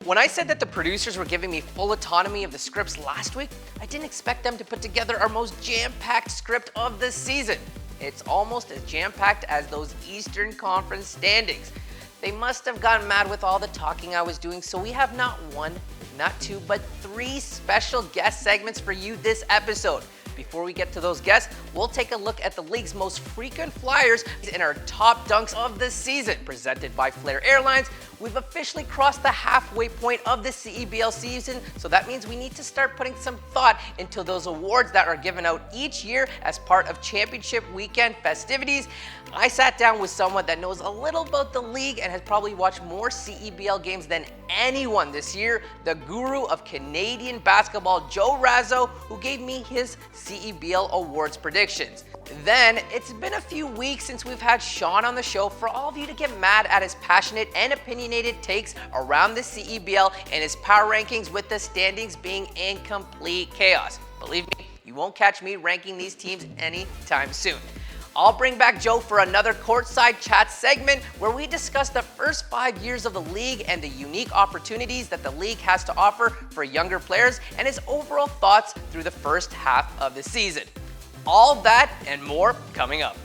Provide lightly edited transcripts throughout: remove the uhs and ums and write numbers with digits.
When I said that the producers were giving me full autonomy of the scripts last week, I didn't expect them to put together our most jam-packed script of the season. It's almost as jam-packed as those Eastern Conference standings. They must have gotten mad with all the talking I was doing, so we have not one, not two, but three special guest segments for you this episode. Before we get to those guests, we'll take a look at the league's most frequent flyers and our top dunks of the season. Presented by Flair Airlines, we've officially crossed the halfway point of the CEBL season, so that means we need to start putting some thought into those awards that are given out each year as part of championship weekend festivities. I sat down with someone that knows a little about the league and has probably watched more CEBL games than anyone this year, the guru of Canadian basketball, Joe Raso, who gave me his CEBL awards predictions. Then, it's been a few weeks since we've had Sean on the show for all of you to get mad at his passionate and opinionated takes around the CEBL and his power rankings, with the standings being in complete chaos. Believe me, you won't catch me ranking these teams anytime soon. I'll bring back Joe for another Courtside Chat segment where we discuss the first 5 years of the league and the unique opportunities that the league has to offer for younger players, and his overall thoughts through the first half of the season. All that and more coming up.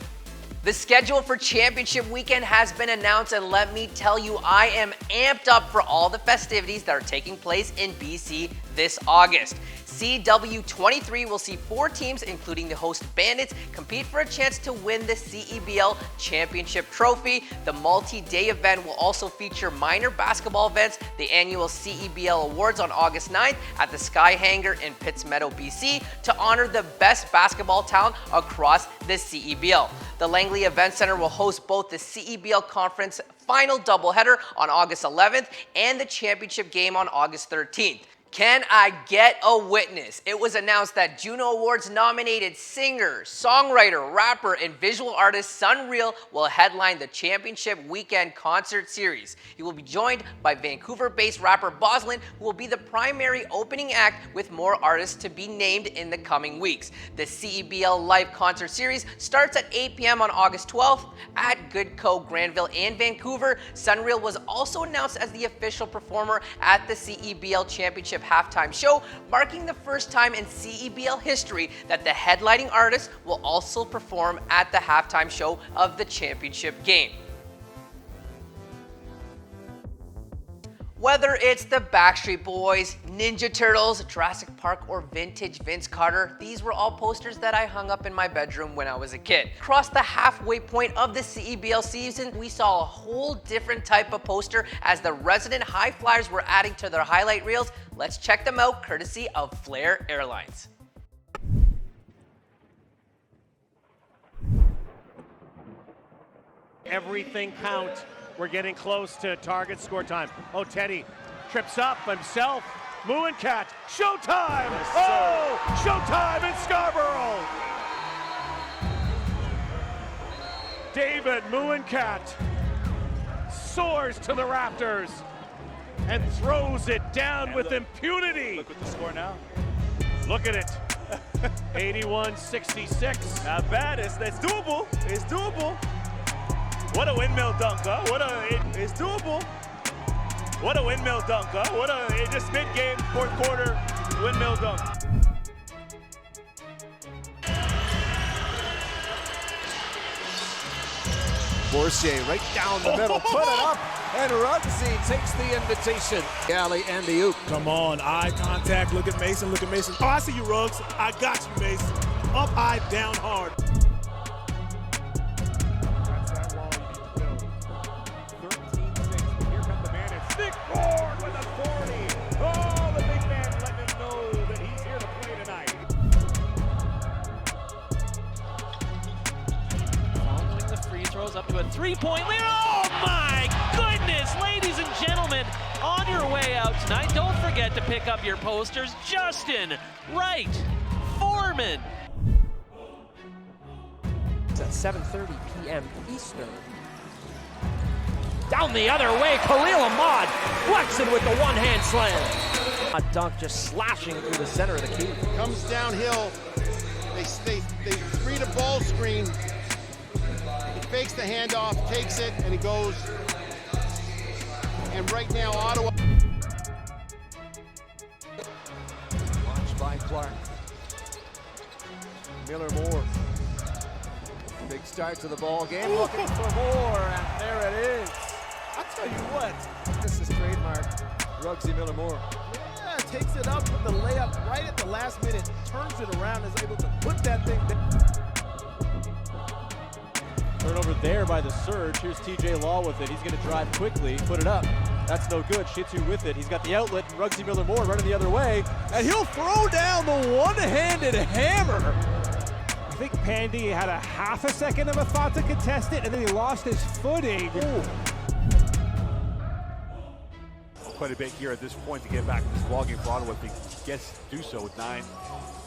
The schedule for championship weekend has been announced, and let me tell you, I am amped up for all the festivities that are taking place in BC this August. CW23 will see 4 teams, including the host Bandits, compete for a chance to win the CEBL Championship Trophy. The multi-day event will also feature minor basketball events, the annual CEBL Awards on August 9th at the Sky Hangar in Pitts Meadow, BC, to honor the best basketball talent across the CEBL. The Langley Event Center will host both the CEBL Conference Final doubleheader on August 11th and the championship game on August 13th. Can I get a witness? It was announced that Juno Awards nominated singer, songwriter, rapper, and visual artist Sunreal will headline the championship weekend concert series. He will be joined by Vancouver-based rapper Boslin, who will be the primary opening act, with more artists to be named in the coming weeks. The CEBL Live Concert Series starts at 8 p.m. on August 12th at Goodco, Granville, and Vancouver. Sunreal was also announced as the official performer at the CEBL Championship halftime show, marking the first time in CEBL history that the headlining artist will also perform at the halftime show of the championship game. Whether it's the Backstreet Boys, Ninja Turtles, Jurassic Park, or vintage Vince Carter, these were all posters that I hung up in my bedroom when I was a kid. Across the halfway point of the CEBL season, we saw a whole different type of poster as the resident high flyers were adding to their highlight reels. Let's check them out courtesy of Flair Airlines. Everything counts. We're getting close to target score time. Oh, Teddy trips up himself. Mooencat, showtime! Yes, oh, showtime in Scarborough! David Mooencat soars to the rafters and throws it down with impunity. Look at the score now. Look at it. 81-66. Not bad. It's doable. It's doable. What a windmill dunk, huh? It's doable. What a windmill dunk, huh? Just mid-game, fourth quarter, windmill dunk. Boursier right down the middle, put it up, and Ruggsy takes the invitation. Alley and the oop. Come on, eye contact, look at Mason, look at Mason. Oh, I see you, Ruggs. I got you, Mason. Up high, down hard. Up to a three-point lead. Oh my goodness, ladies and gentlemen, on your way out tonight, don't forget to pick up your posters. Justin Wright Foreman. It's at 7:30 p.m. Eastern. Down the other way, Khalil Ahmad flexing with the one-hand slam. A dunk just slashing through the center of the key. Comes downhill. They read a ball screen. Fakes the handoff, takes it, and he goes. And right now, Ottawa. Clark. Miller-Moore. Big start to the ball game, looking for more, and there it is. I tell you what. This is trademark Ruggsy Miller-Moore. Yeah, takes it up with the layup right at the last minute, turns it around, is able to put that thing down. Turnover there by the surge. Here's TJ Law with it. He's going to drive quickly, put it up. That's no good. Shittu with it. He's got the outlet. Ruggsy Miller-Moore running the other way. And he'll throw down the one-handed hammer. I think Pandy had a half a second of a thought to contest it, and then he lost his footing. Ooh. Quite a bit here at this point to get back to this ballgame for Ottawa if he gets to do so with 9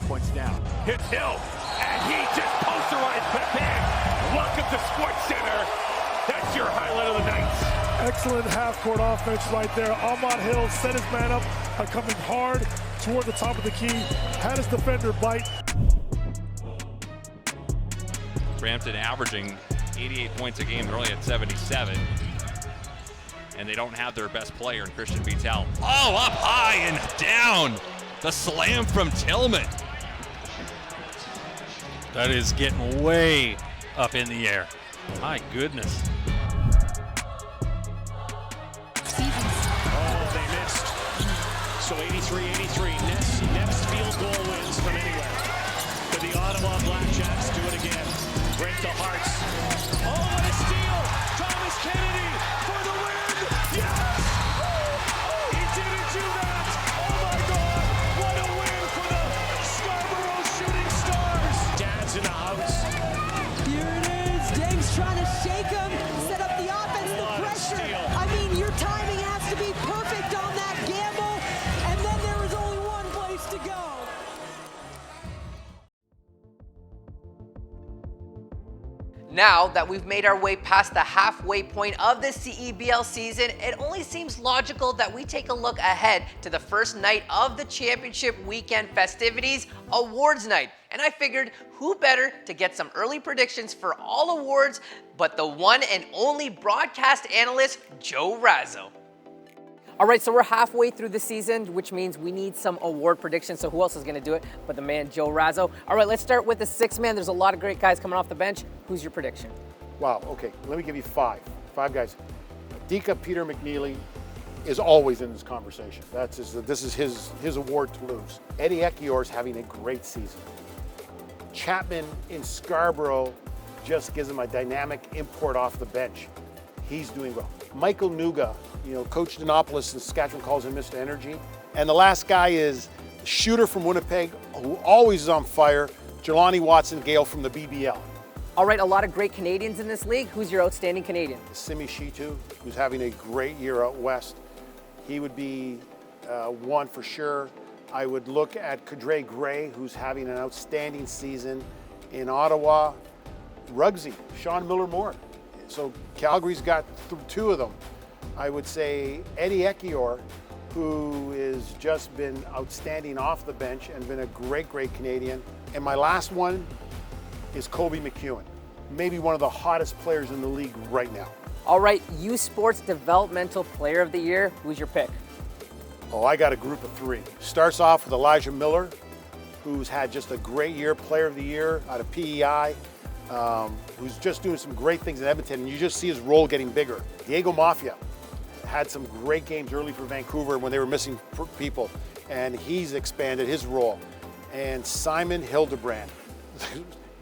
points down. Hits Hill, and he just posterized Pepe. Welcome to Sports Center. That's your highlight of the night. Excellent half-court offense right there. Ahmad Hill set his man up, coming hard toward the top of the key, had his defender bite. Brampton averaging 88 points a game. They're only at 77. And they don't have their best player in Christian Vital. Oh, up high and down. The slam from Tillman. That is getting way up in the air. My goodness. Oh, they missed. So 83-83. Next field goal wins from anywhere. But the Ottawa Blackjacks do it again. Break the hearts. Oh, what a steal! Thomas Kennedy for the win! Yes! He didn't do that! Oh my God! What a win for the Scarborough Shooting Stars! Dad's in the house. Here it is. Dang's trying to shake him, set up the offense, the pressure. I mean, your timing has to be perfect on that gamble, and then there was only one place to go. Now that we've made our way past the halfway point of the CEBL season, it only seems logical that we take a look ahead to the first night of the championship weekend festivities, Awards Night. And I figured who better to get some early predictions for all awards but the one and only broadcast analyst, Joe Raso. All right, so we're halfway through the season, which means we need some award predictions. So who else is going to do it but the man, Joe Raso? All right, let's start with the sixth man. There's a lot of great guys coming off the bench. Who's your prediction? Wow, okay, let me give you 5 guys. Dika Peter McNeely is always in this conversation. This is his award to lose. Eddie Ekiyor's having a great season. Chapman in Scarborough just gives him a dynamic import off the bench. He's doing well. Michael Nuga, Coach Dinopolis in Saskatchewan calls him Mr. Energy. And the last guy is the shooter from Winnipeg, who always is on fire, Jelani Watson-Gale from the BBL. All right, a lot of great Canadians in this league. Who's your outstanding Canadian? Simi Shittu, who's having a great year out west. He would be one for sure. I would look at Kadre Gray, who's having an outstanding season in Ottawa. Ruggsy, Sean Miller-Moore. So Calgary's got 2 of them. I would say Eddie Ekiyor, who has just been outstanding off the bench and been a great, great Canadian. And my last one is Kobe McEwen, maybe one of the hottest players in the league right now. All right, U Sports Developmental Player of the Year. Who's your pick? Oh, I got a group of 3. Starts off with Elijah Miller, who's had just a great year, Player of the Year out of PEI, who's just doing some great things in Edmonton, and you just see his role getting bigger. Diego Mafia had some great games early for Vancouver when they were missing people, and he's expanded his role. And Simon Hildebrand,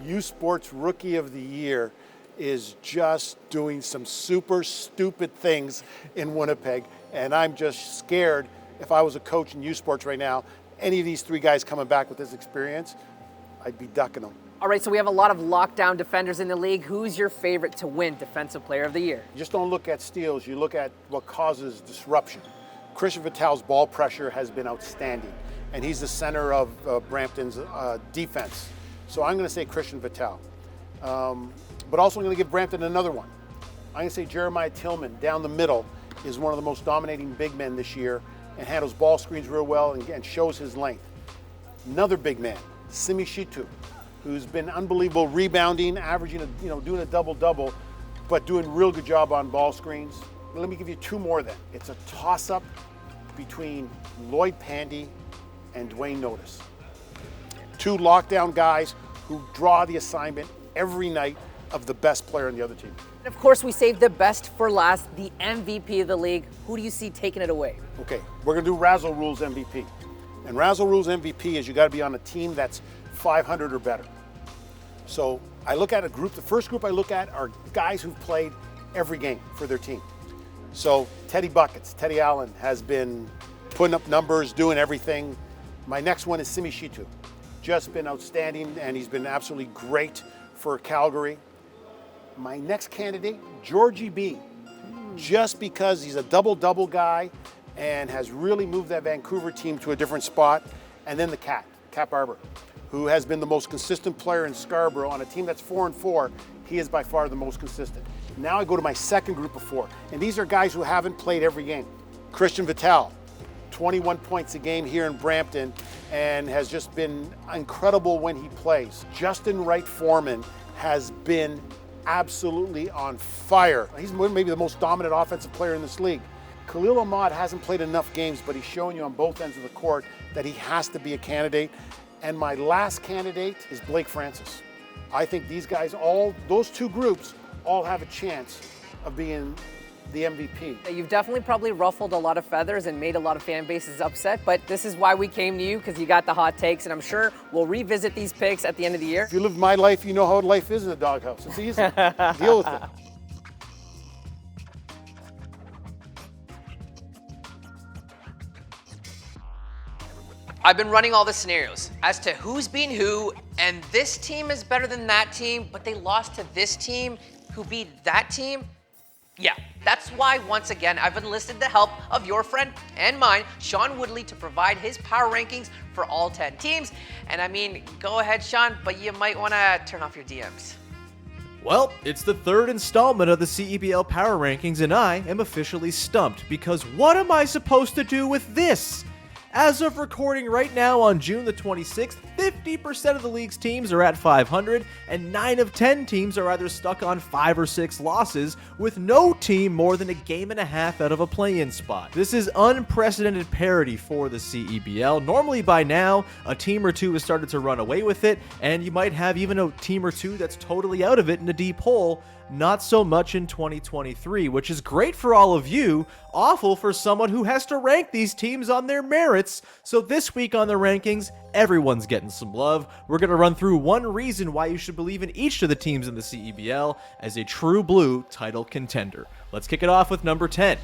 U Sports Rookie of the Year, is just doing some super stupid things in Winnipeg, and I'm just scared if I was a coach in U Sports right now, any of these 3 guys coming back with this experience, I'd be ducking them. All right, so we have a lot of lockdown defenders in the league. Who's your favorite to win Defensive Player of the Year? You just don't look at steals, you look at what causes disruption. Christian Vital's ball pressure has been outstanding, and he's the center of Brampton's defense. So I'm going to say Christian Vital. But also I'm going to give Brampton another one. I'm going to say Jeremiah Tillman down the middle is one of the most dominating big men this year and handles ball screens real well and shows his length. Another big man, Simi Shittu, who's been unbelievable rebounding, averaging, doing a double-double, but doing a real good job on ball screens. Let me give you 2 more then. It's a toss-up between Lloyd Pandy and Dwayne Notice. two lockdown guys who draw the assignment every night of the best player on the other team. And of course, we saved the best for last, the MVP of the league. Who do you see taking it away? Okay, we're gonna do Razo Rules MVP. And Razo Rules MVP is you gotta be on a team that's 500 or better. So I look at a group, the first group I look at are guys who've played every game for their team. So Teddy Buckets, Teddy Allen has been putting up numbers, doing everything. My next one is Simi Shitu. Just been outstanding, and he's been absolutely great for Calgary. My next candidate, Georgie B. Just because he's a double-double guy and has really moved that Vancouver team to a different spot. And then the Cat Barber, who has been the most consistent player in Scarborough on a team that's 4-4. He is by far the most consistent. Now I go to my second group of four, and these are guys who haven't played every game. Christian Vital, 21 points a game here in Brampton, and has just been incredible when he plays. Justin Wright Foreman has been absolutely on fire. He's maybe the most dominant offensive player in this league. Khalil Ahmad hasn't played enough games, but he's showing you on both ends of the court that he has to be a candidate. And my last candidate is Blake Francis. I think these guys, those two groups, all have a chance of being the MVP. You've definitely probably ruffled a lot of feathers and made a lot of fan bases upset, but this is why we came to you, because you got the hot takes, and I'm sure we'll revisit these picks at the end of the year. If you live my life, you know how life is in a doghouse. It's easy. Deal with it. I've been running all the scenarios as to who's beaten who, and this team is better than that team, but they lost to this team who beat that team. Yeah, that's why, once again, I've enlisted the help of your friend and mine, Sean Woodley, to provide his power rankings for all 10 teams. And I mean, go ahead, Sean, but you might want to turn off your DMs. Well, it's the third installment of the CEBL Power Rankings, and I am officially stumped, because what am I supposed to do with this? As of recording right now on June the 26th, 50% of the league's teams are at 500, and 9 of 10 teams are either stuck on 5 or 6 losses, with no team more than a game and a half out of a play-in spot. This is unprecedented parity for the CEBL. Normally by now, a team or two has started to run away with it, and you might have even a team or two that's totally out of it in a deep hole. Not so much in 2023, which is great for all of you, awful for someone who has to rank these teams on their merits. So this week on the rankings, everyone's getting some love. We're going to run through one reason why you should believe in each of the teams in the CEBL as a true blue title contender. Let's kick it off with number 10.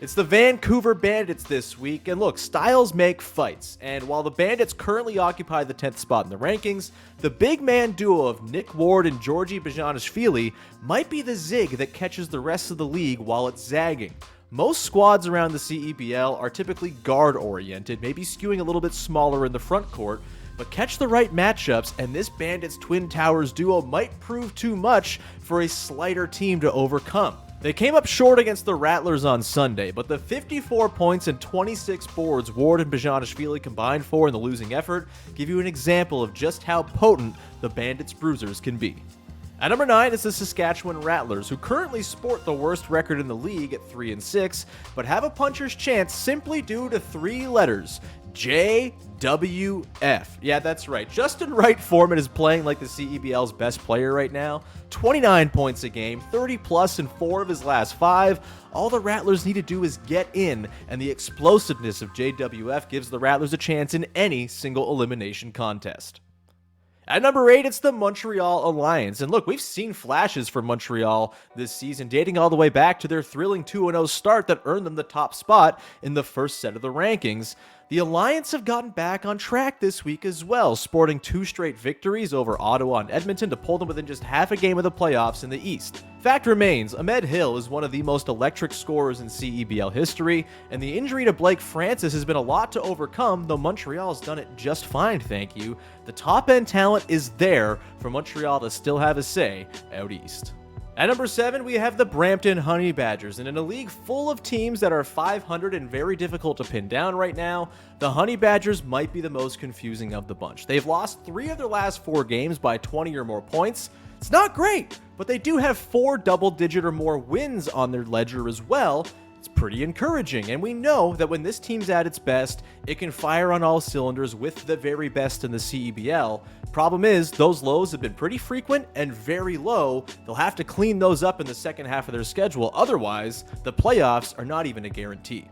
It's the Vancouver Bandits this week, and look, styles make fights, and while the Bandits currently occupy the 10th spot in the rankings, the big man duo of Nick Ward and Georgie Bajanishvili might be the zig that catches the rest of the league while it's zagging. Most squads around the CEBL are typically guard-oriented, maybe skewing a little bit smaller in the front court, but catch the right matchups, and this Bandits Twin Towers duo might prove too much for a slighter team to overcome. They came up short against the Rattlers on Sunday, but the 54 points and 26 boards Ward and Bajanishvili combined for in the losing effort give you an example of just how potent the Bandits bruisers can be. At number 9 is the Saskatchewan Rattlers, who currently sport the worst record in the league at 3-6, but have a puncher's chance simply due to 3 letters: JWF. Yeah, that's right. Justin Wright Foreman is playing like the CEBL's best player right now. 29 points a game, 30 plus in 4 of his last 5. All the Rattlers need to do is get in, and the explosiveness of JWF gives the Rattlers a chance in any single elimination contest. At number 8, it's the Montreal Alliance. And look, we've seen flashes from Montreal this season, dating all the way back to their thrilling 2-0 start that earned them the top spot in the first set of the rankings. The Alliance have gotten back on track this week as well, sporting 2 straight victories over Ottawa and Edmonton to pull them within just half a game of the playoffs in the East. Fact remains, Ahmed Hill is one of the most electric scorers in CEBL history, and the injury to Blake Francis has been a lot to overcome, though Montreal's done it just fine, thank you. The top-end talent is there for Montreal to still have a say out East. At number 7, we have the Brampton Honey Badgers, and in a league full of teams that are 500 and very difficult to pin down right now, the Honey Badgers might be the most confusing of the bunch. They've lost 3 of their last 4 games by 20 or more points. It's not great, but they do have 4 double-digit or more wins on their ledger as well, It's pretty encouraging, and we know that when this team's at its best, it can fire on all cylinders with the very best in the CEBL. Problem is, those lows have been pretty frequent and very low. They'll have to clean those up in the second half of their schedule, otherwise, the playoffs are not even a guarantee.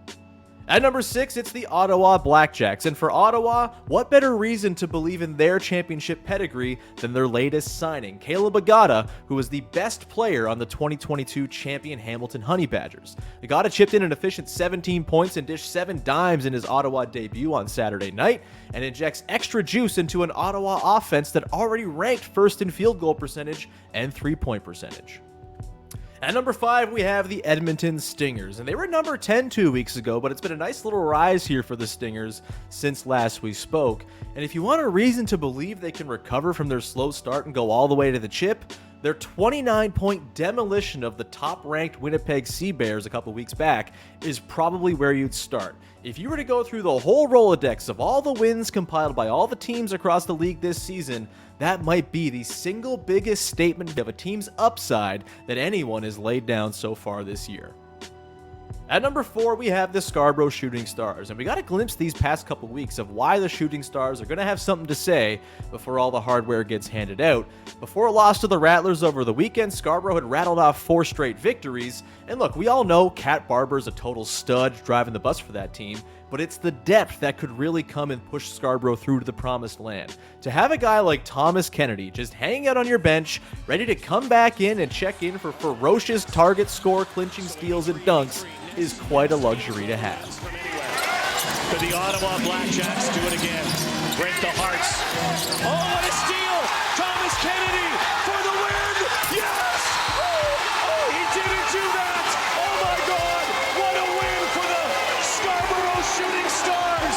At number 6, it's the Ottawa Blackjacks, and for Ottawa, what better reason to believe in their championship pedigree than their latest signing, Caleb Agata, who was the best player on the 2022 champion Hamilton Honey Badgers. Agata chipped in an efficient 17 points and dished 7 dimes in his Ottawa debut on Saturday night, and injects extra juice into an Ottawa offense that already ranked first in field goal percentage and three-point percentage. At number 5, we have the Edmonton Stingers, and they were number 10 2 weeks ago, but it's been a nice little rise here for the Stingers since last we spoke. And if you want a reason to believe they can recover from their slow start and go all the way to the chip, their 29-point demolition of the top-ranked Winnipeg Sea Bears a couple weeks back is probably where you'd start. If you were to go through the whole Rolodex of all the wins compiled by all the teams across the league this season, that might be the single biggest statement of a team's upside that anyone has laid down so far this year. At number 4, we have the Scarborough Shooting Stars, and we got a glimpse these past couple weeks of why the Shooting Stars are going to have something to say before all the hardware gets handed out. Before a loss to the Rattlers over the weekend, Scarborough had rattled off 4 straight victories, and look, we all know Cat Barber's a total stud driving the bus for that team, but it's the depth that could really come and push Scarborough through to the promised land. To have a guy like Thomas Kennedy just hang out on your bench, ready to come back in and check in for ferocious target score clinching steals and dunks is quite a luxury to have. To the Ottawa Blackjacks, do it again. Break the hearts. Oh, what a steal! Thomas Kennedy for the win! Yes! Oh, he didn't do that! Oh my God! What a win for the Scarborough Shooting Stars!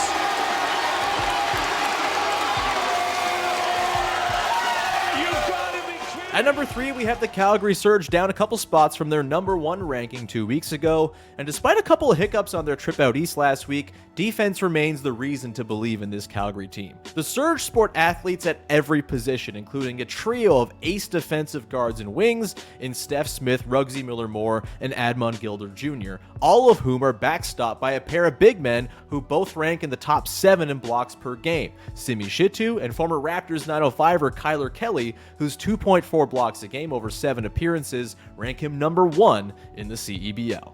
You've got to be kidding! At number 3, we have the Calgary Surge down a couple spots from their number 1 ranking 2 weeks ago, and despite a couple of hiccups on their trip out east last week, defense remains the reason to believe in this Calgary team. The Surge sport athletes at every position, including a trio of ace defensive guards and wings in Steph Smith, Ruggsy Miller-Moore, and Admon Gilder Jr., all of whom are backstopped by a pair of big men who both rank in the top 7 in blocks per game, Simi Shitu and former Raptors 905er Kyler Kelly, whose 2.4 blocks a game over 7 appearances rank him number 1 in the CEBL.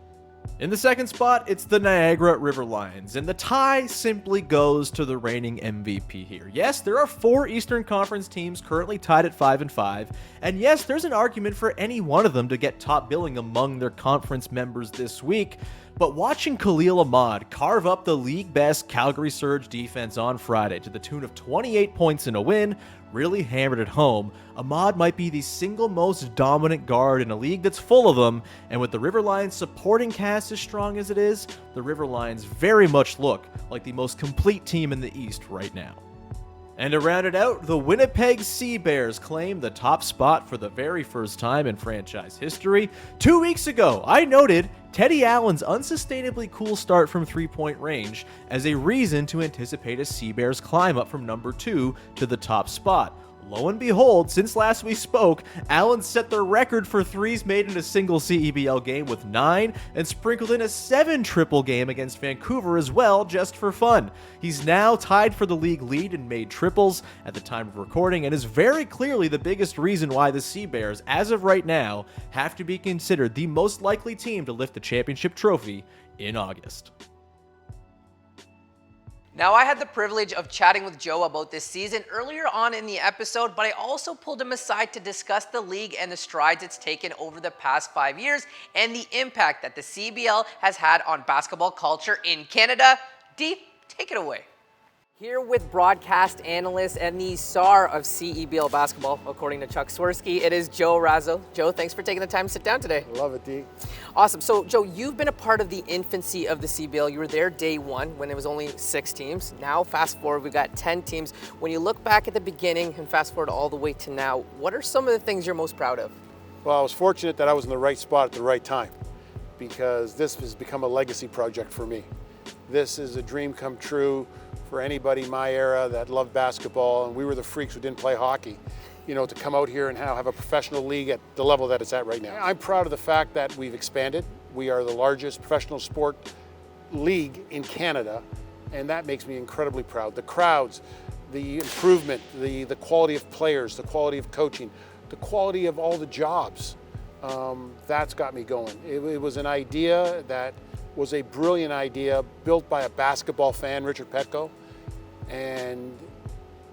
In the second spot, it's the Niagara River Lions, and the tie simply goes to the reigning MVP here. Yes, there are 4 Eastern Conference teams currently tied at 5-5, and yes, there's an argument for any one of them to get top billing among their conference members this week, but watching Khalil Ahmad carve up the league-best Calgary Surge defense on Friday to the tune of 28 points in a win really hammered it home. Ahmad might be the single most dominant guard in a league that's full of them, and with the River Lions supporting cast as strong as it is, the River Lions very much look like the most complete team in the East right now. And to round it out, the Winnipeg Sea Bears claim the top spot for the very first time in franchise history. 2 weeks ago, I noted Teddy Allen's unsustainably cool start from three-point range as a reason to anticipate a Sea Bears climb up from number 2 to the top spot. Lo and behold, since last we spoke, Allen set the record for threes made in a single CEBL game with 9 and sprinkled in a 7 triple game against Vancouver as well, just for fun. He's now tied for the league lead in made triples at the time of recording and is very clearly the biggest reason why the Sea Bears, as of right now, have to be considered the most likely team to lift the championship trophy in August. Now, I had the privilege of chatting with Joe about this season earlier on in the episode, but I also pulled him aside to discuss the league and the strides it's taken over the past 5 years and the impact that the CEBL has had on basketball culture in Canada. Deep, take it away. Here with broadcast analyst and the star of CEBL basketball, according to Chuck Swirsky, it is Joe Raso. Joe, thanks for taking the time to sit down today. Love it, D. Awesome. So, Joe, you've been a part of the infancy of the CEBL. You were there day one when it was only 6 teams. Now, fast forward, we've got 10 teams. When you look back at the beginning and fast forward all the way to now, what are some of the things you're most proud of? Well, I was fortunate that I was in the right spot at the right time because this has become a legacy project for me. This is a dream come true for anybody in my era that loved basketball, and we were the freaks who didn't play hockey, to come out here and have a professional league at the level that it's at right now. I'm proud of the fact that we've expanded, We are the largest professional sport league in Canada, and that makes me incredibly proud. The crowds, the improvement, the quality of players, the quality of coaching, the quality of all the jobs, that's got me going. It was an idea that was a brilliant idea built by a basketball fan, Richard Petko, and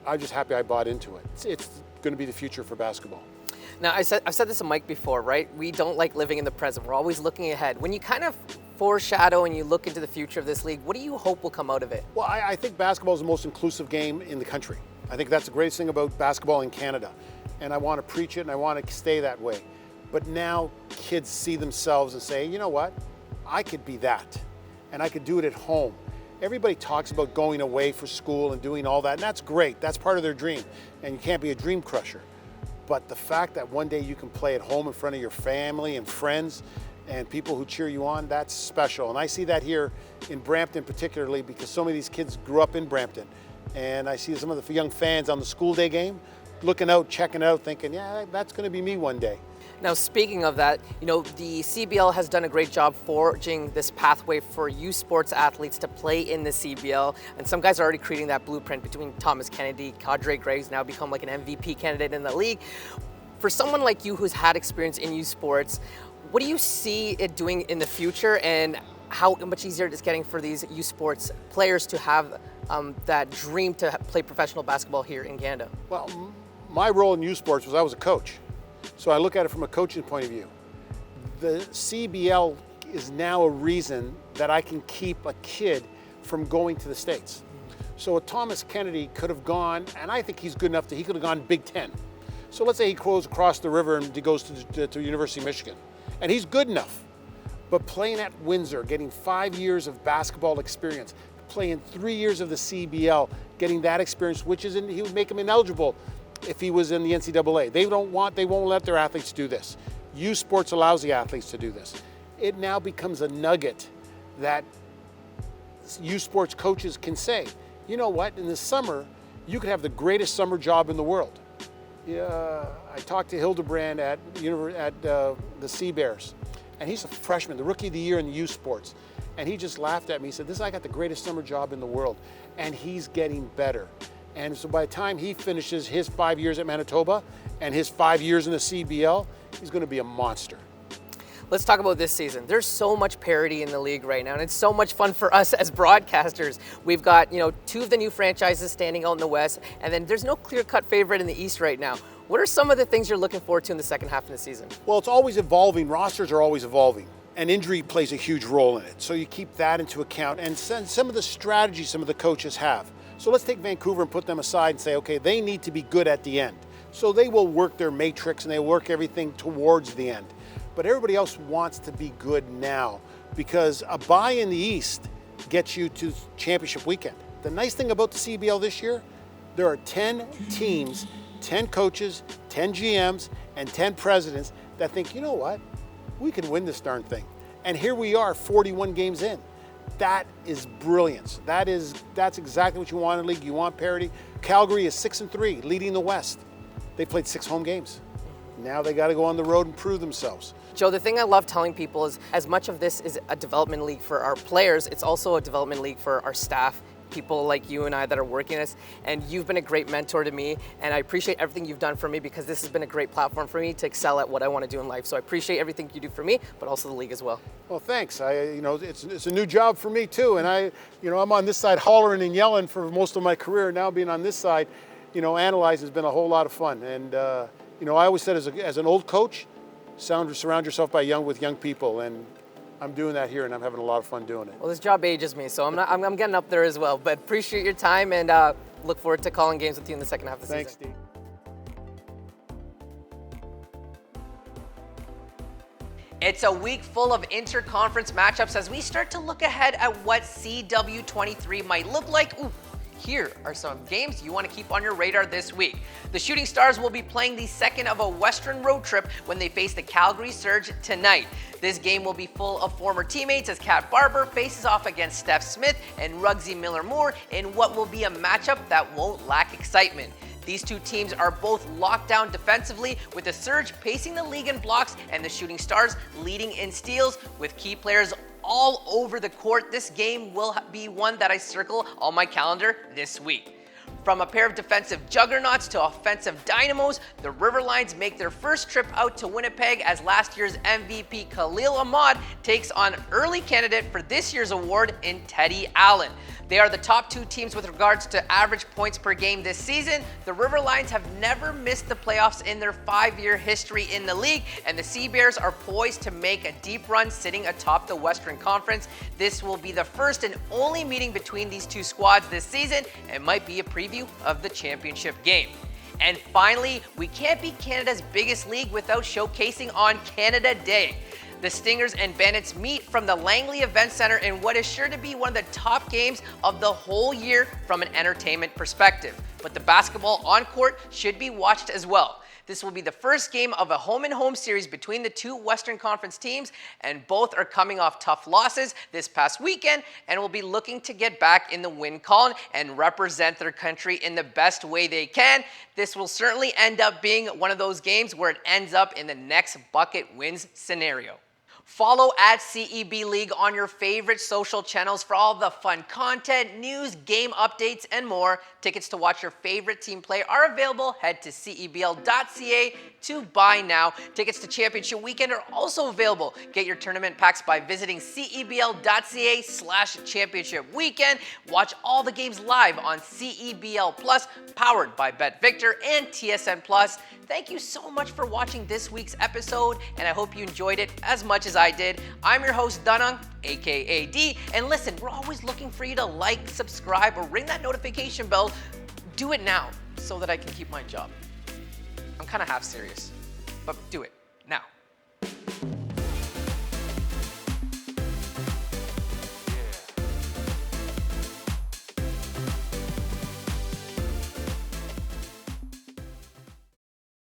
I'm just happy I bought into it. It's going to be the future for basketball. Now, I've said this to Mike before, right? We don't like living in the present. We're always looking ahead. When you kind of foreshadow and you look into the future of this league, what do you hope will come out of it? Well, I think basketball is the most inclusive game in the country. I think that's the greatest thing about basketball in Canada. And I want to preach it and I want to stay that way. But now kids see themselves and say, you know what? I could be that. And I could do it at home. Everybody talks about going away for school and doing all that, and that's great. That's part of their dream. And you can't be a dream crusher. But the fact that one day you can play at home in front of your family and friends and people who cheer you on, that's special. And I see that here in Brampton particularly because so many of these kids grew up in Brampton. And I see some of the young fans on the school day game looking out, checking out, thinking, yeah, that's going to be me one day. Now, speaking of that, you know, the CEBL has done a great job forging this pathway for youth sports athletes to play in the CEBL. And some guys are already creating that blueprint between Thomas Kennedy, Cadre Gregg's now become like an MVP candidate in the league. For someone like you who's had experience in youth sports, what do you see it doing in the future, and how much easier it is getting for these youth sports players to have that dream to play professional basketball here in Canada? Well, my role in youth sports was I was a coach. So I look at it from a coaching point of view. The CEBL is now a reason that I can keep a kid from going to the States. So Thomas Kennedy could have gone, and I think he's good enough that he could have gone Big Ten. So let's say he goes across the river and he goes to University of Michigan, and he's good enough. But playing at Windsor, getting 5 years of basketball experience, playing 3 years of the CEBL, getting that experience, he would make him ineligible if he was in the NCAA. They won't let their athletes do this. Youth sports allows the athletes to do this. It now becomes a nugget that youth sports coaches can say, you know what, in the summer, you could have the greatest summer job in the world. Yeah, I talked to Hildebrand at the Sea Bears, and he's a freshman, the rookie of the year in the youth sports. And he just laughed at me. He said, this guy got the greatest summer job in the world, and he's getting better. And so by the time he finishes his 5 years at Manitoba and his 5 years in the CEBL, he's going to be a monster. Let's talk about this season. There's so much parity in the league right now, and it's so much fun for us as broadcasters. We've got, you know, 2 of the new franchises standing out in the West, and then there's no clear-cut favorite in the East right now. What are some of the things you're looking forward to in the second half of the season? Well, it's always evolving. Rosters are always evolving, and injury plays a huge role in it. So you keep that into account, and some of the strategies some of the coaches have. So let's take Vancouver and put them aside and say, okay, they need to be good at the end. So they will work their matrix and they work everything towards the end. But everybody else wants to be good now because a bye in the East gets you to championship weekend. The nice thing about the CEBL this year, there are 10 teams, 10 coaches, 10 GMs, and 10 presidents that think, you know what, we can win this darn thing. And here we are 41 games in. That is brilliance. That's exactly what you want in the league. You want parity. Calgary is 6-3, leading the West. They played 6 home games. Now they got to go on the road and prove themselves. Joe, the thing I love telling people is as much of this is a development league for our players, it's also a development league for our staff, people like you and I that are working us. And you've been a great mentor to me, and I appreciate everything you've done for me because this has been a great platform for me to excel at what I want to do in life. So I appreciate everything you do for me, but also the league as well. Well, thanks. It's a new job for me too, and I'm on this side hollering and yelling for most of my career. Now being on this side, analyzing has been a whole lot of fun. And I always said as an old coach, surround yourself with young people, and I'm doing that here, and I'm having a lot of fun doing it. Well, this job ages me, so I'm getting up there as well. But appreciate your time, and look forward to calling games with you in the second half of the season. Thanks, Steve. It's a week full of inter-conference matchups as we start to look ahead at what CW23 might look like. Ooh, here are some games you want to keep on your radar this week. The Shooting Stars will be playing the second of a Western road trip when they face the Calgary Surge tonight. This game will be full of former teammates as Kat Barber faces off against Steph Smith and Ruggsy Miller-Moore in what will be a matchup that won't lack excitement. These two teams are both locked down defensively, with the Surge pacing the league in blocks and the Shooting Stars leading in steals, with key players all over the court. This game will be one that I circle on my calendar this week. From a pair of defensive juggernauts to offensive dynamos, the Riverlines make their first trip out to Winnipeg as last year's MVP Khalil Ahmad takes on early candidate for this year's award in Teddy Allen. They are the top two teams with regards to average points per game this season. The Riverlines have never missed the playoffs in their 5-year history in the league, and the Sea Bears are poised to make a deep run sitting atop the Western Conference. This will be the first and only meeting between these two squads this season and might be a preview of the championship game. And finally, we can't be Canada's biggest league without showcasing on Canada Day. The Stingers and Bandits meet from the Langley Event Center in what is sure to be one of the top games of the whole year from an entertainment perspective. But the basketball on court should be watched as well. This will be the first game of a home-and-home series between the two Western Conference teams, and both are coming off tough losses this past weekend and will be looking to get back in the win column and represent their country in the best way they can. This will certainly end up being one of those games where it ends up in the next bucket wins scenario. Follow at CEB League on your favorite social channels for all the fun content, news, game updates, and more. Tickets to watch your favorite team play are available. Head to CEBL.ca to buy now. Tickets to Championship Weekend are also available. Get your tournament packs by visiting CEBL.ca/Championship Weekend. Watch all the games live on CEBL Plus, powered by BetVictor and TSN Plus. Thank you so much for watching this week's episode, and I hope you enjoyed it as much as I did. I'm your host, Dhanung, aka D, and listen, we're always looking for you to like, subscribe, or ring that notification bell. Do it now so that I can keep my job. I'm kind of half serious, but do it now.